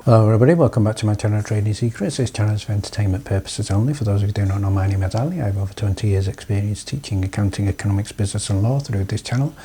Hello everybody, welcome back to my channel Trading Secrets. This channel is for entertainment purposes only. For those of you who do not know, my name is Ali. I have over 20 years experience teaching accounting, economics, business and law through this channel.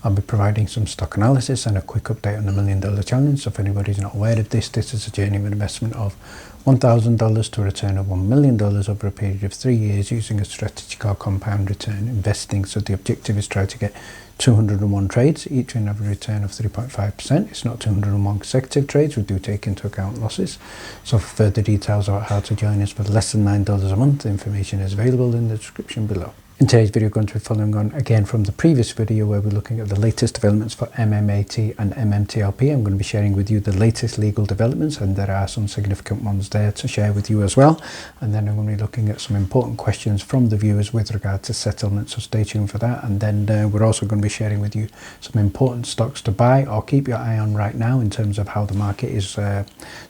I'll be providing some stock analysis and a quick update on the $1 Million Challenge. So if anybody's not aware of this, this is a journey of an investment of $1,000 to a return of $1 million over a period of 3 years using a strategic or compound return investing. So the objective is try to get 201 trades, each with an average return of 3.5%. It's not 201 consecutive trades, we do take into account losses. So for further details about how to join us for less than $9 a month, the information is available in the description below. In today's video, we're going to be following on again from the previous video where we're looking at the latest developments for MMAT and MMTLP. I'm going to be sharing with you the latest legal developments, and there are some significant ones there to share with you as well. And then I'm going to be looking at some important questions from the viewers with regard to settlement, so stay tuned for that. And then we're also going to be sharing with you some important stocks to buy or keep your eye on right now in terms of how the market is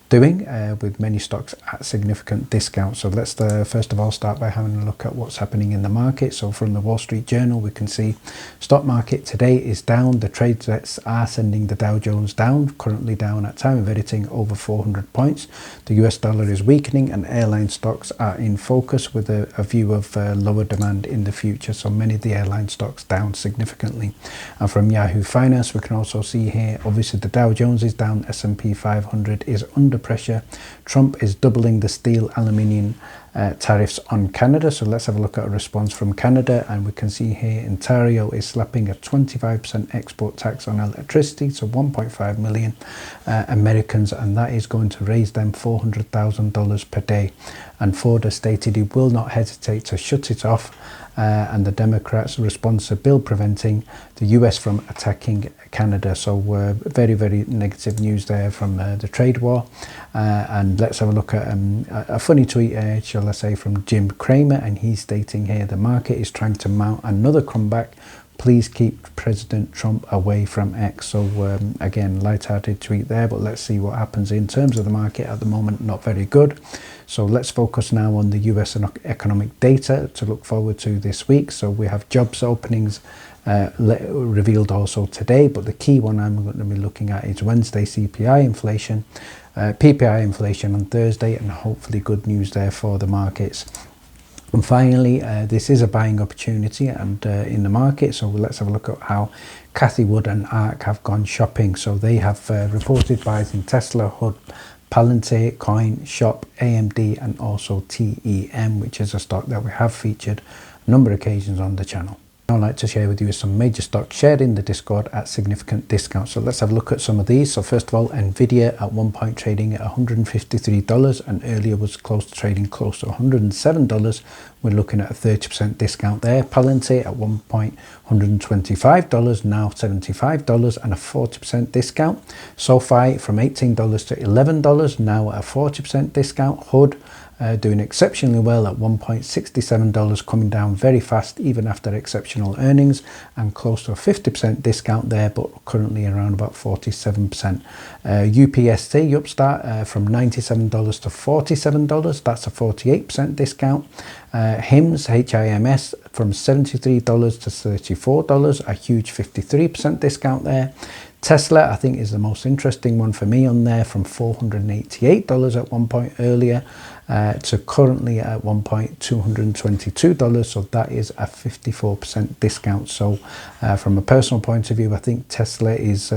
doing, with many stocks at significant discounts. So let's first of all start by having a look at what's happening in the market. So from the Wall Street Journal, we can see stock market today is down. The trade sets are sending the Dow Jones down, currently down at time of editing over 400 points. The US dollar is weakening and airline stocks are in focus with a view of lower demand in the future. So many of the airline stocks down significantly. And from Yahoo Finance, we can also see here, obviously the Dow Jones is down, S&P 500 is under pressure. Trump is doubling the steel, aluminium tariffs on Canada. So let's have a look at a response from Canada, and we can see here Ontario is slapping a 25% export tax on electricity, so 1.5 million Americans, and that is going to raise them $400,000 per day. And Ford has stated he will not hesitate to shut it off, and the Democrats respond to a bill preventing the US from attacking Canada. So very, very negative news there from the trade war. And let's have a look at a funny tweet, shall I say, from Jim Cramer, and he's stating here the market is trying to mount another comeback. Please keep President Trump away from X. So again, light-hearted tweet there, but let's see what happens in terms of the market at the moment. Not very good. So let's focus now on the US economic data to look forward to this week. So we have jobs openings revealed also today, but the key one I'm going to be looking at is Wednesday CPI inflation, PPI inflation on Thursday, and hopefully good news there for the markets. And finally, this is a buying opportunity and in the market. So let's have a look at how Cathie Wood and ARK have gone shopping. So they have reported buys in Tesla, HUD, Palantir, Coin, Shop, AMD, and also TEM, which is a stock that we have featured a number of occasions on the channel. I'd like to share with you some major stocks shared in the Discord at significant discounts. So let's have a look at some of these. So first of all, Nvidia at one point trading at $153 and earlier was close to trading close to $107. We're looking at a 30% discount there. Palantir at one point $125, now $75 and a 40% discount. SoFi from $18 to $11, now at a 40% discount. HUD doing exceptionally well at $1.67, coming down very fast even after exceptional earnings, and close to a 50% discount there, but currently around about 47%. UPST, Upstart, from $97 to $47, that's a 48% discount. HIMS, HIMS, from $73 to $34, a huge 53% discount there. Tesla, I think, is the most interesting one for me on there, from $488 at one point earlier to currently at one point $222. So that is a 54% discount. So from a personal point of view, I think Tesla is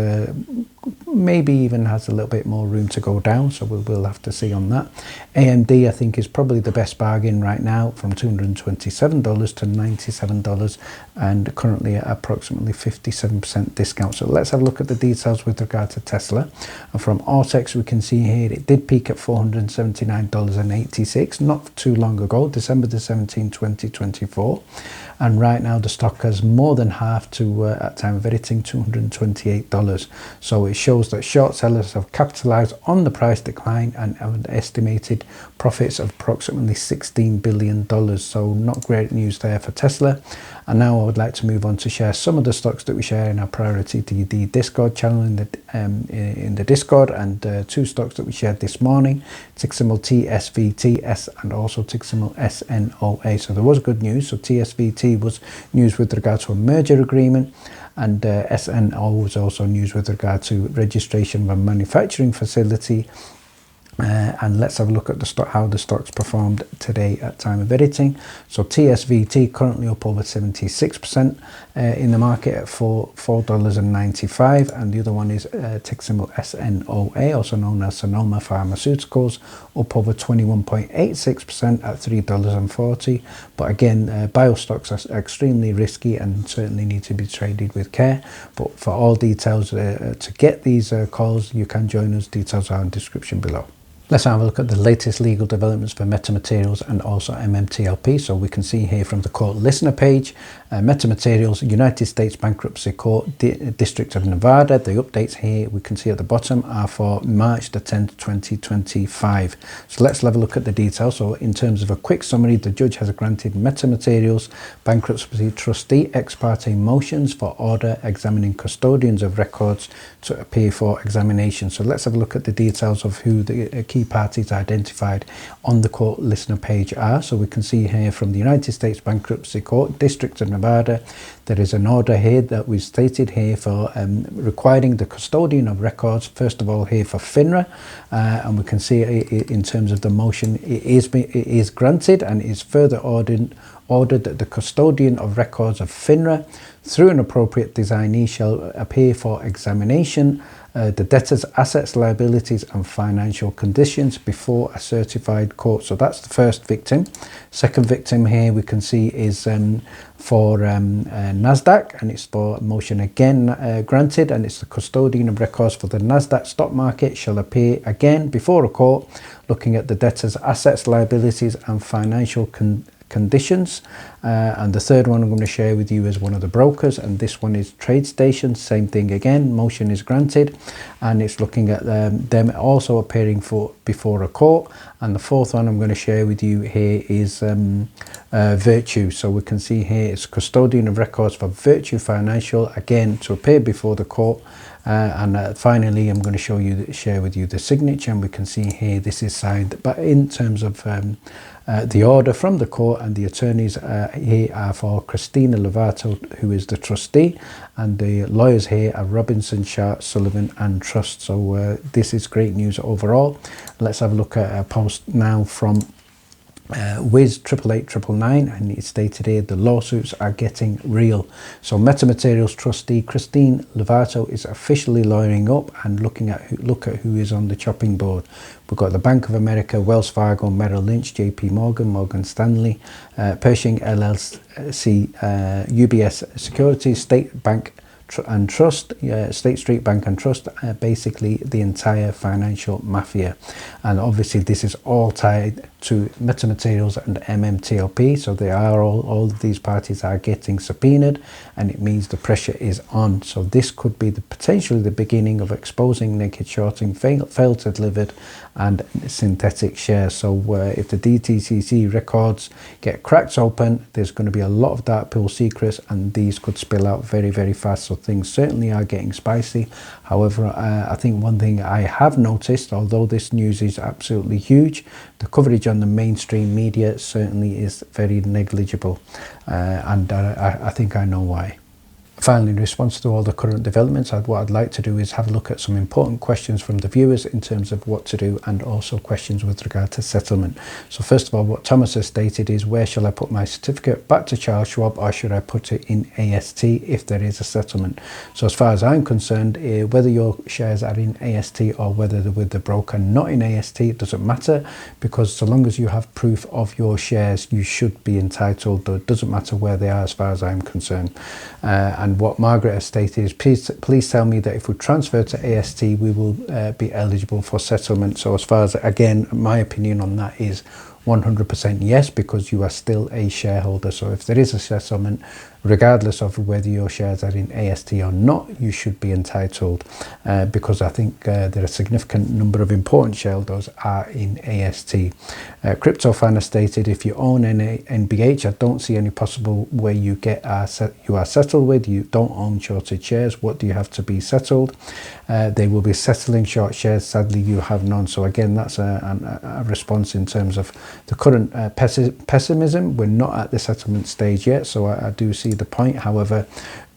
maybe even has a little bit more room to go down, so we'll have to see on that. AMD, I think, is probably the best bargain right now, from $227 to $97 and currently at approximately 57% discount. So let's have a look at the details with regard to Tesla. And from Ortex, we can see here it did peak at $479.86 not too long ago, December the 17th, 2024. And right now the stock has more than halved to, at time of editing, $228. So it shows that short sellers have capitalized on the price decline and have estimated profits of approximately $16 billion. So not great news there for Tesla. And now I would like to move on to share some of the stocks that we share in our priority TD Discord channel in the Discord, and two stocks that we shared this morning, ticker symbol TSVTS and also ticker symbol SNOA. So there was good news. So TSVT was news with regard to a merger agreement, and SNO was also news with regard to registration of a manufacturing facility And let's have a look at the stock, how the stocks performed today at time of editing. So TSVT currently up over 76% in the market at $4.95, and the other one is tick symbol SNOA, also known as Sonoma Pharmaceuticals, up over 21.86% at $3.40. But again, biostocks are extremely risky and certainly need to be traded with care. But for all details to get these calls, you can join us. Details are in the description below. Let's have a look at the latest legal developments for Metamaterials and also MMTLP. So we can see here from the court listener page, Metamaterials, United States Bankruptcy Court, District of Nevada. The updates here we can see at the bottom are for March the 10th, 2025. So let's have a look at the details. So in terms of a quick summary, the judge has granted Metamaterials Bankruptcy Trustee ex parte motions for order examining custodians of records to appear for examination. So let's have a look at the details of who the key parties identified on the court listener page are. So we can see here from the United States Bankruptcy Court, District of Nevada, there is an order here that we stated here for requiring the custodian of records, first of all here for FINRA, and we can see in terms of the motion it is granted, and is further ordered that the custodian of records of FINRA through an appropriate designee shall appear for examination the debtor's assets, liabilities and financial conditions before a certified court. So that's the first victim. Second victim here we can see is for NASDAQ, and it's for motion again granted, and it's the custodian of records for the NASDAQ stock market shall appear again before a court looking at the debtor's assets, liabilities and financial conditions. And the third one I'm going to share with you is one of the brokers, and this one is TradeStation. Same thing again, motion is granted, and it's looking at them also appearing before a court. And the fourth one I'm going to share with you here is Virtue. So we can see here it's custodian of records for Virtue Financial, again to appear before the court. And finally I'm going to share with you the signature, and we can see here this is signed, but in terms of the order from the court, and the attorneys here are for Christina Lovato, who is the trustee, and the lawyers here are Robinson, Sharp, Sullivan and Trust. So this is great news overall. Let's have a look at a post now from Wiz 88899, and it stated here the lawsuits are getting real. So Metamaterials trustee Christine Lovato is officially lawyering up and look at who is on the chopping board. We've got the Bank of America, Wells Fargo, Merrill Lynch, JP Morgan, Morgan Stanley, Pershing LLC, UBS Securities, State Bank and Trust, State Street Bank and Trust, basically the entire financial mafia. And obviously this is all tied to Metamaterials and MMTLP, so they are all of these parties are getting subpoenaed, and it means the pressure is on. So this could be potentially the beginning of exposing naked shorting, failed to deliver and synthetic shares. So if the DTCC records get cracked open, there's going to be a lot of dark pool secrets, and these could spill out very, very fast. So things certainly are getting spicy. However, I think one thing I have noticed, although this news is absolutely huge, the coverage on the mainstream media certainly is very negligible, and I think I know why. Finally, in response to all the current developments, what I'd like to do is have a look at some important questions from the viewers in terms of what to do, and also questions with regard to settlement. So first of all, what Thomas has stated is, where shall I put my certificate? Back to Charles Schwab, or should I put it in AST if there is a settlement? So as far as I'm concerned, whether your shares are in AST or whether they're with the broker not in AST, it doesn't matter, because so long as you have proof of your shares, you should be entitled. It doesn't matter where they are as far as I'm concerned. And what Margaret has stated is, please tell me that if we transfer to AST, we will be eligible for settlement. So as far as, again, my opinion on that is 100% yes, because you are still a shareholder. So if there is a settlement, regardless of whether your shares are in AST or not, you should be entitled, because I think there are a significant number of important shareholders are in AST. CryptoFan has stated, if you own NBH, I don't see any possible way you are settled with. You don't own shorted shares. What do you have to be settled? They will be settling short shares. Sadly, you have none. So again, that's a response in terms of the current pessimism. We're not at the settlement stage yet, so I do see the point. However,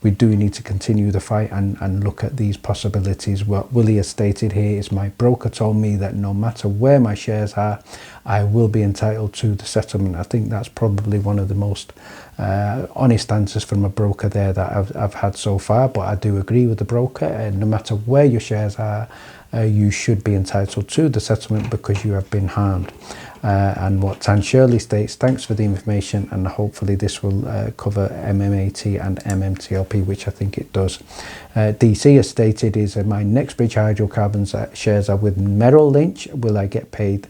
we do need to continue the fight and look at these possibilities. What Willie has stated here is, my broker told me that no matter where my shares are, I will be entitled to the settlement. I think that's probably one of the most honest answers from a broker there that I've had so far, but I do agree with the broker, and no matter where your shares are, you should be entitled to the settlement because you have been harmed. And what Tan Shirley states, thanks for the information, and hopefully this will cover MMAT and MMTLP, which I think it does. DC has stated is, my Nextbridge Hydrocarbons shares are with Merrill Lynch. Will I get paid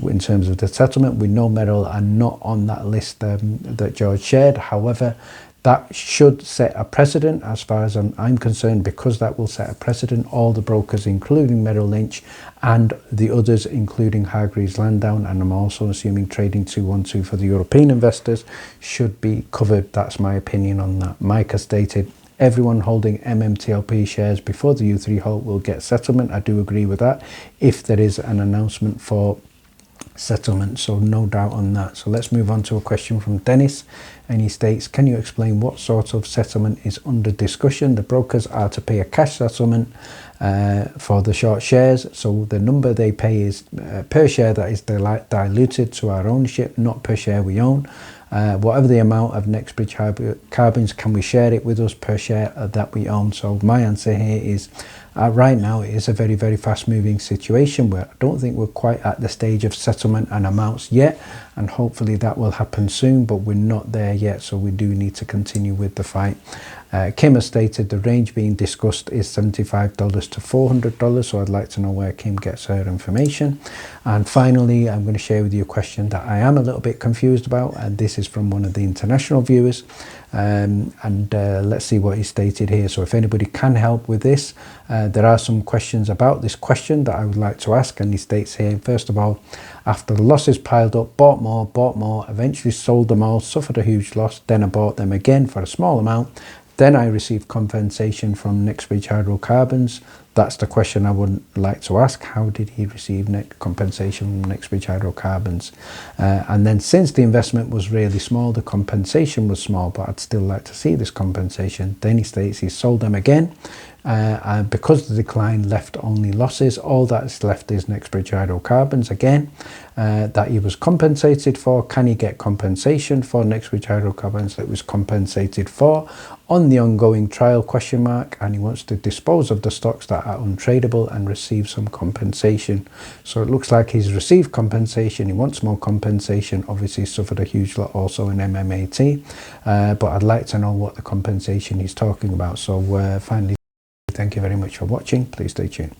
in terms of the settlement? We know Merrill are not on that list that George shared. However, that should set a precedent as far as I'm concerned, because that will set a precedent. All the brokers, including Merrill Lynch, and the others, including Hargreaves Lansdown, and I'm also assuming Trading 212 for the European investors, should be covered. That's my opinion on that. Mike has stated, everyone holding MMTLP shares before the U3 halt will get settlement. I do agree with that, if there is an announcement for settlement, so no doubt on that. So let's move on to a question from Dennis, and he states, can you explain what sort of settlement is under discussion? The brokers are to pay a cash settlement for the short shares, so the number they pay is per share that is diluted to our ownership, not per share we own. Whatever the amount of Nextbridge Hydrocarbons, can we share it with us per share that we own? So my answer here is, right now it is a very, very fast moving situation where I don't think we're quite at the stage of settlement and amounts yet, and hopefully that will happen soon, but we're not there yet, so we do need to continue with the fight. Kim has stated the range being discussed is $75 to $400, so I'd like to know where Kim gets her information. And finally, I'm going to share with you a question that I am a little bit confused about, and this is from one of the international viewers. Let's see what he stated here. So if anybody can help with this, there are some questions about this question that I would like to ask, and he states here, first of all, after the losses piled up, bought more, eventually sold them all, suffered a huge loss, then I bought them again for a small amount, then I received compensation from Nextbridge Hydrocarbons. That's the question I would like to ask. How did he receive compensation from Nextbridge Hydrocarbons? And then, since the investment was really small, the compensation was small, but I'd still like to see this compensation. Then he states he sold them again. And because the decline left only losses, all that's left is Nextbridge Hydrocarbons again, that he was compensated for. Can he get compensation for Nextbridge Hydrocarbons that was compensated for on the ongoing trial, question mark, and he wants to dispose of the stocks that are untradeable and receive some compensation. So it looks like he's received compensation, he wants more compensation, obviously he suffered a huge lot also in MMAT, but I'd like to know what the compensation he's talking about. So finally, thank you very much for watching. Please stay tuned.